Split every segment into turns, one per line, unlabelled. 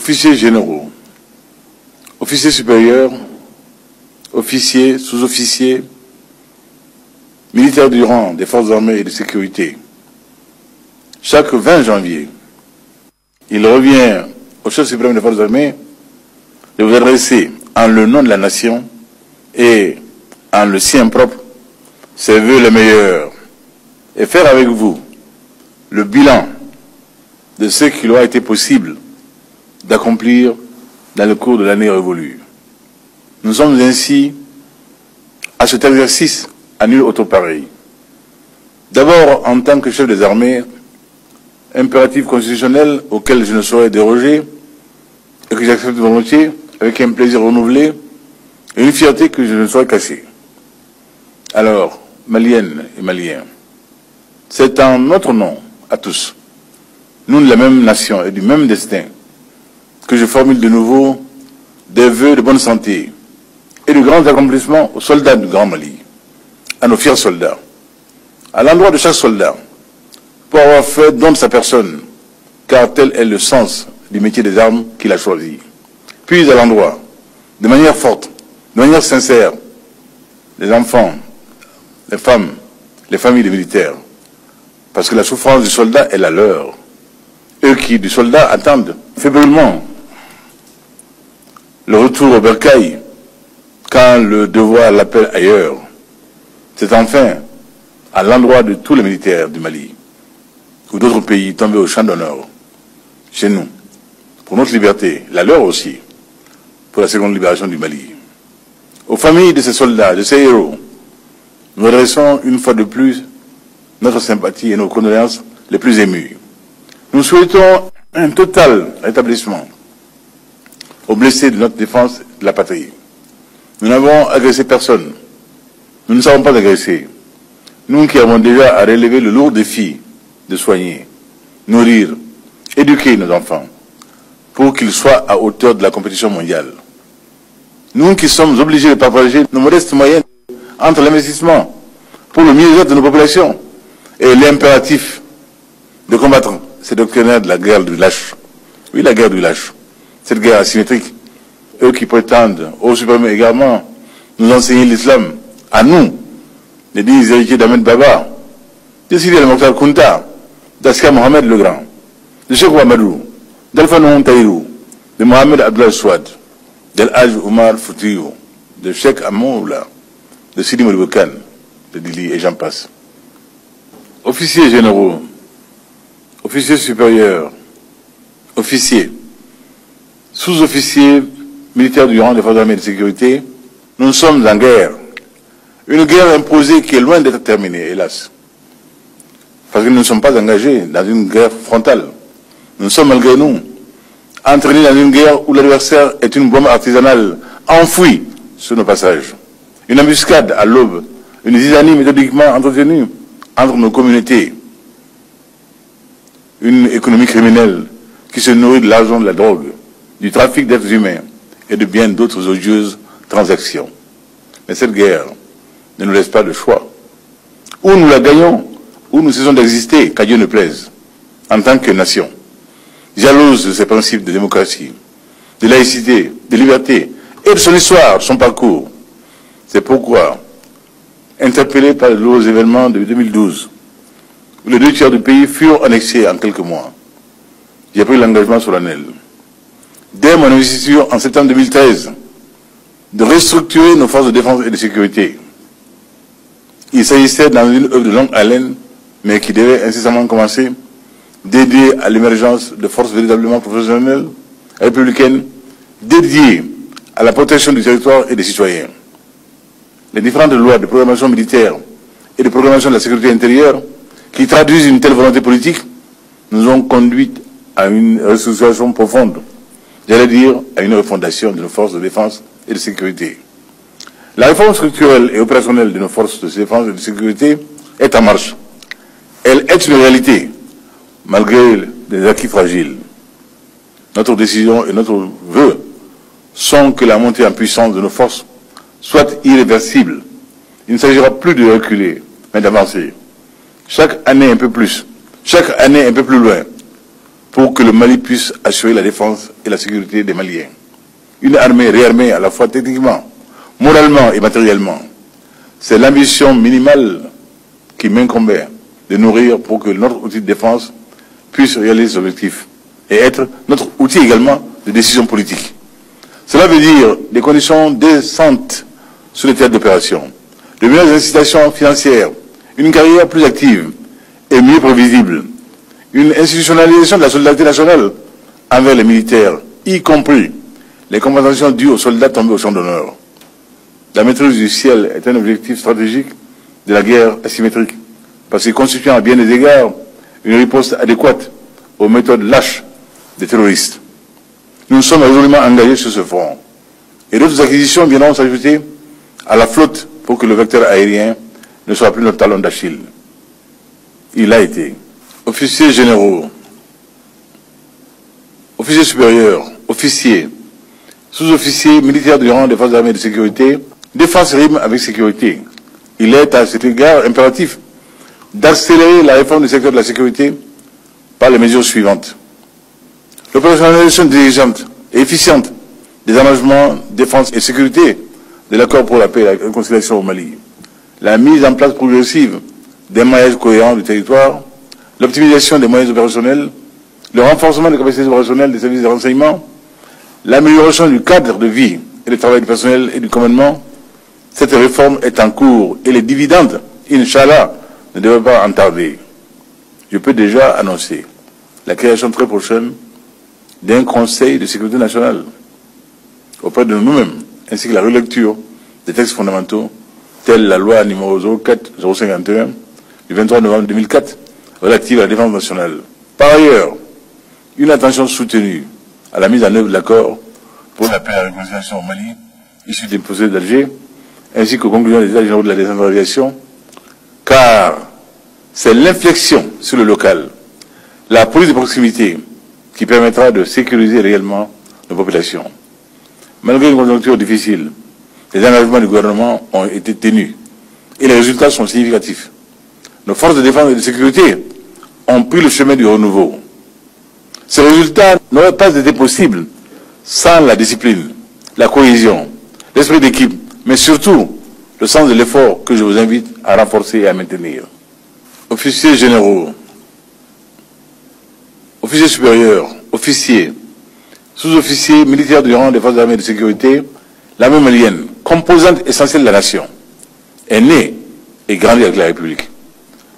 officiers généraux, officiers supérieurs, officiers, sous-officiers, militaires du rang des forces armées et de sécurité. Chaque 20 janvier, il revient au chef suprême des forces armées de vous adresser en le nom de la nation et en le sien propre ses vœux les meilleurs et faire avec vous le bilan de ce qu'il aura été possible d'accomplir dans le cours de l'année révolue. Nous sommes ainsi à cet exercice à nul autre pareil. D'abord, en tant que chef des armées, impératif constitutionnel auquel je ne saurais déroger et que j'accepte volontiers avec un plaisir renouvelé et une fierté que je ne saurais cacher. Alors, Maliennes et Maliens, c'est en notre nom, à tous, nous de la même nation et du même destin, que je formule de nouveau des vœux de bonne santé et de grands accomplissements aux soldats du Grand Mali, à nos fiers soldats, à l'endroit de chaque soldat, pour avoir fait don de sa personne, car tel est le sens du métier des armes qu'il a choisi. Puis à l'endroit, de manière forte, de manière sincère, les enfants, les femmes, les familles des militaires, parce que la souffrance du soldat est la leur. Eux qui, du soldat, attendent fébrilement le retour au bercail quand le devoir l'appelle ailleurs. C'est enfin à l'endroit de tous les militaires du Mali ou d'autres pays tombés au champ d'honneur, chez nous, pour notre liberté, la leur aussi, pour la seconde libération du Mali. Aux familles de ces soldats, de ces héros, nous adressons une fois de plus notre sympathie et nos condoléances les plus émues. Nous souhaitons un total rétablissement aux blessés de notre défense de la patrie. Nous n'avons agressé personne. Nous ne savons pas agresser. Nous qui avons déjà à relever le lourd défi de soigner, nourrir, éduquer nos enfants pour qu'ils soient à hauteur de la compétition mondiale. Nous qui sommes obligés de partager nos modestes moyens entre l'investissement pour le mieux-être de nos populations et l'impératif de combattre ces doctrinaires de la guerre du lâche. Oui, la guerre du lâche. Cette guerre asymétrique. Eux qui prétendent, au suprême également, nous enseigner l'islam, à nous, les 10 héritiers d'Ahmed Baba, de Sidi al-Mokhtar Kunta, d'Askar Mohamed le Grand, de Cheikh Ouamadou, d'Alpha Nouhon Taïrou, de Mohamed Abdullah Souad, d'El Haj Omar Foutiyou, de Cheikh Amoula, de Sidi Moulibokan, de Dili et j'en passe. Officiers généraux, officiers supérieurs, officiers, sous-officiers, militaires du rang des forces armées de sécurité, nous sommes en guerre. Une guerre imposée qui est loin d'être terminée, hélas. Parce que nous ne sommes pas engagés dans une guerre frontale. Nous sommes malgré nous entraînés dans une guerre où l'adversaire est une bombe artisanale enfouie sur nos passages. Une embuscade à l'aube, une zizanie méthodiquement entretenue entre nos communautés. Une économie criminelle qui se nourrit de l'argent de la drogue, du trafic d'êtres humains et de bien d'autres odieuses transactions. Mais cette guerre ne nous laisse pas de choix. Ou nous la gagnons, ou nous cessons d'exister, qu'à Dieu ne plaise, en tant que nation, jalouse de ses principes de démocratie, de laïcité, de liberté, et de son histoire, son parcours. C'est pourquoi, interpellé par les lourds événements de 2012, où les 2 tiers du pays furent annexés en quelques mois, j'ai pris l'engagement solennel, dès mon investiture en septembre 2013, de restructurer nos forces de défense et de sécurité. Il s'agissait dans une œuvre de longue haleine, mais qui devait incessamment commencer, d'aider à l'émergence de forces véritablement professionnelles, républicaines, dédiées à la protection du territoire et des citoyens. Les différentes lois de programmation militaire et de programmation de la sécurité intérieure, qui traduisent une telle volonté politique, nous ont conduit à une restructuration profonde, j'allais dire à une refondation de nos forces de défense et de sécurité. La réforme structurelle et opérationnelle de nos forces de défense et de sécurité est en marche. Elle est une réalité, malgré des acquis fragiles. Notre décision et notre vœu sont que la montée en puissance de nos forces soit irréversible. Il ne s'agira plus de reculer, mais d'avancer. Chaque année un peu plus, chaque année un peu plus loin. pour que le Mali puisse assurer la défense et la sécurité des Maliens. Une armée réarmée à la fois techniquement, moralement et matériellement. C'est l'ambition minimale qui m'incombait de nourrir pour que notre outil de défense puisse réaliser ses objectifs et être notre outil également de décision politique. Cela veut dire des conditions décentes sur les théâtres d'opération, de meilleures incitations financières, une carrière plus active et mieux prévisible, une institutionnalisation de la solidarité nationale envers les militaires, y compris les compensations dues aux soldats tombés au champ d'honneur. La maîtrise du ciel est un objectif stratégique de la guerre asymétrique, parce qu'il constitue à bien des égards une riposte adéquate aux méthodes lâches des terroristes. Nous sommes résolument engagés sur ce front. Et d'autres acquisitions viendront s'ajouter à la flotte pour que le vecteur aérien ne soit plus notre talon d'Achille. Il a été. Officiers généraux, officiers supérieurs, officiers, sous-officiers, militaires du rang des forces armées de sécurité, défense rime avec sécurité. Il est à cet égard impératif d'accélérer la réforme du secteur de la sécurité par les mesures suivantes. L'opérationnalisation dirigeante et efficiente des engagements défense et sécurité de l'accord pour la paix et la réconciliation au Mali. La mise en place progressive d'un maillage cohérent du territoire, l'optimisation des moyens opérationnels, le renforcement des capacités opérationnelles des services de renseignement, l'amélioration du cadre de vie et du travail du personnel et du commandement. Cette réforme est en cours et les dividendes, Inch'Allah, ne devraient pas en tarder. Je peux déjà annoncer la création très prochaine d'un Conseil de sécurité nationale auprès de nous-mêmes, ainsi que la relecture des textes fondamentaux, tels la loi numéro 04-051 du 23 novembre 2004, relative à la défense nationale. Par ailleurs, une attention soutenue à la mise en œuvre de l'accord pour la paix et la réconciliation au Mali, issu des procédures d'Alger, ainsi qu'aux conclusions des états généraux de la décentralisation, car c'est l'inflexion sur le local, la police de proximité, qui permettra de sécuriser réellement nos populations. Malgré une conjoncture difficile, les engagements du gouvernement ont été tenus et les résultats sont significatifs. Nos forces de défense et de sécurité ont pris le chemin du renouveau. Ces résultats n'auraient pas été possibles sans la discipline, la cohésion, l'esprit d'équipe, mais surtout le sens de l'effort que je vous invite à renforcer et à maintenir. Officiers généraux, officiers supérieurs, officiers, sous-officiers, militaires du rang des forces armées de sécurité, l'armée malienne, composante essentielle de la nation, est née et grandie avec la République.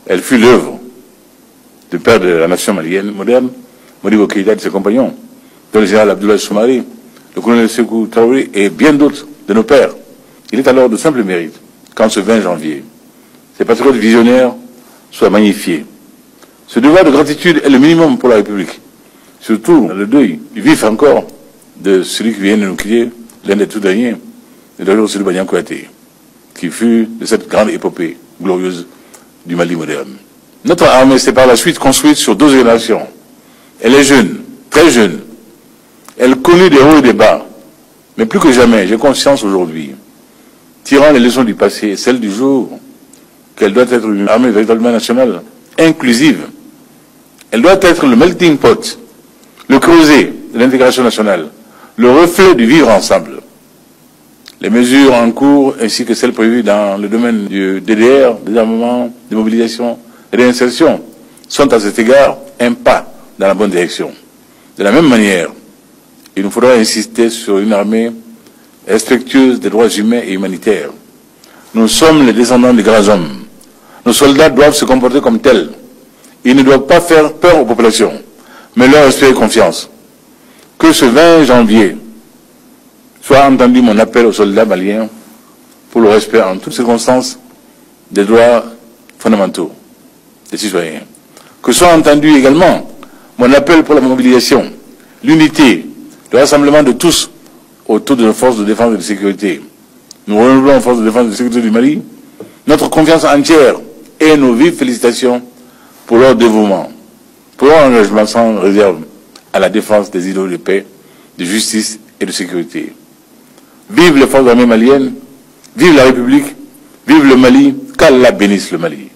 Elle fut l'œuvre du père de la nation malienne moderne, Modibo Keïta et de ses compagnons, dont le général Abdoulaye Soumaré, le colonel Sékou Traoré et bien d'autres de nos pères. Il est alors de simple mérite qu'en ce 20 janvier, ces patriotes visionnaires soient magnifiés. Ce devoir de gratitude est le minimum pour la République, surtout dans le deuil vif encore de celui qui vient de nous quitter, l'un des tout derniers, le docteur Ousseydou Badian Kouyaté, qui fut de cette grande épopée glorieuse du Mali moderne. Notre armée s'est par la suite construite sur 12 générations. Elle est jeune, très jeune. Elle connut des hauts et des bas. Mais plus que jamais, j'ai conscience aujourd'hui, tirant les leçons du passé et celles du jour, qu'elle doit être une armée véritablement nationale, inclusive. Elle doit être le melting pot, le creuset de l'intégration nationale, le reflet du vivre ensemble. Les mesures en cours ainsi que celles prévues dans le domaine du DDR, des armements, de mobilisation et d'insertion sont à cet égard un pas dans la bonne direction. De la même manière, il nous faudra insister sur une armée respectueuse des droits humains et humanitaires. Nous sommes les descendants des grands hommes. Nos soldats doivent se comporter comme tels. Ils ne doivent pas faire peur aux populations, mais leur inspirer confiance. Que ce 20 janvier soit entendu mon appel aux soldats maliens pour le respect en toutes circonstances des droits fondamentaux des citoyens. Que soit entendu également mon appel pour la mobilisation, l'unité, le rassemblement de tous autour de nos forces de défense et de sécurité. Nous renouvelons aux forces de défense et de sécurité du Mali notre confiance entière et nos vives félicitations pour leur dévouement, pour leur engagement sans réserve à la défense des idéaux de paix, de justice et de sécurité. Vive les forces armées maliennes, vive la République, vive le Mali, qu'Allah bénisse le Mali.